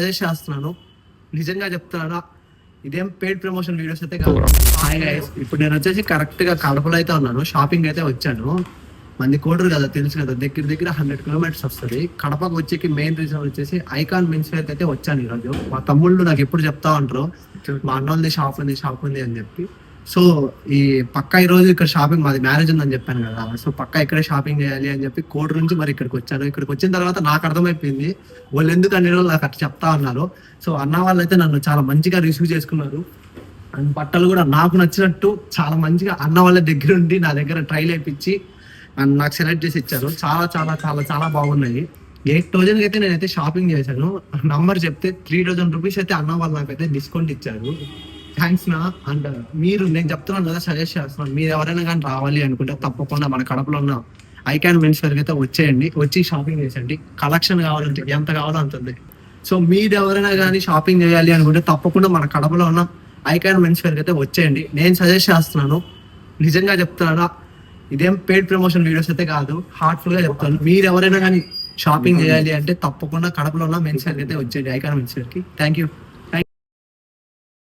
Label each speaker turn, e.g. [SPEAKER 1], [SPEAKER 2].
[SPEAKER 1] Suggest చేస్తున్నాను, నిజంగా చెప్తున్నాను. ఇదేం పెయిడ్ ప్రమోషన్ వీడియోస్ అయితే కాదు. హాయ్ గైస్, ఇప్పుడు నేను వచ్చేసి కరెక్ట్ గా కడపలో అయితే ఉన్నాను. షాపింగ్ అయితే వచ్చాను. మంది కోటరు కదా, తెలుసు కదా, దగ్గర దగ్గర 100 కిలోమీటర్స్ వస్తుంది. కడపకు వచ్చేకి మెయిన్ రీజన్ వచ్చేసి ఐకాన్ మెన్స్ వేర్ అయితే వచ్చాను ఈరోజు. మా తమ్ముళ్ళు నాకు ఎప్పుడు చెప్తా ఉంటారు, మా అన్న వాళ్ళది షాప్ ఉంది అని చెప్పి. సో ఈ పక్క ఈ రోజు ఇక్కడ షాపింగ్, మాది మ్యారేజ్ ఉందని చెప్పాను కదా, సో పక్క ఇక్కడే షాపింగ్ చేయాలి అని చెప్పి కోట నుంచి మరి ఇక్కడికి వచ్చాను. ఇక్కడికి వచ్చిన తర్వాత నాకు అర్థమైపోయింది వాళ్ళు ఎందుకు అన్ని రోజులు నాకు అట్లా చెప్తా ఉన్నారు. సో అన్న వాళ్ళు అయితే నన్ను చాలా మంచిగా రిసీవ్ చేసుకున్నారు. అండ్ బట్టలు కూడా నాకు నచ్చినట్టు చాలా మంచిగా అన్న వాళ్ళ దగ్గర ఉండి నా దగ్గర ట్రైల్ వేయించి అండ్ నాకు సెలెక్ట్ చేసి ఇచ్చారు. చాలా చాలా చాలా చాలా బాగున్నాయి. 8,000 అయితే నేనైతే షాపింగ్ చేశాను. నంబర్ చెప్తే 3,000 రూపీస్ అయితే అన్న వాళ్ళు నాకైతే డిస్కౌంట్ ఇచ్చారు. థ్యాంక్స్ నా. అండ్ మీరు, నేను చెప్తున్నాను కదా, సజెస్ట్ చేస్తున్నాను, మీరు ఎవరైనా కానీ రావాలి అనుకుంటే తప్పకుండా మన కడపలో ఉన్న ఐకాన్ మెన్స్ వేర్ అయితే వచ్చేయండి, వచ్చి షాపింగ్ చేసేయండి. కలెక్షన్ కావాలంటే ఎంత కావాలో అంత ఉంది. సో మీరు ఎవరైనా కానీ షాపింగ్ చేయాలి అనుకుంటే తప్పకుండా మన కడపలో ఉన్న ఐకాన్ మెన్స్ వేర్ అయితే వచ్చేయండి. నేను సజెస్ట్ చేస్తున్నాను, నిజంగా చెప్తున్నాను. ఇదేం పెయిడ్ ప్రమోషన్ వీడియోస్ అయితే కాదు, హార్ట్ఫుల్ గా చెప్తాను. మీరు ఎవరైనా కానీ షాపింగ్ చేయాలి అంటే తప్పకుండా కడపలో ఉన్న మెన్స్ వేర్ అయితే వచ్చేయండి, ఐకాన్ మెన్స్ వేర్ కి. Thank you.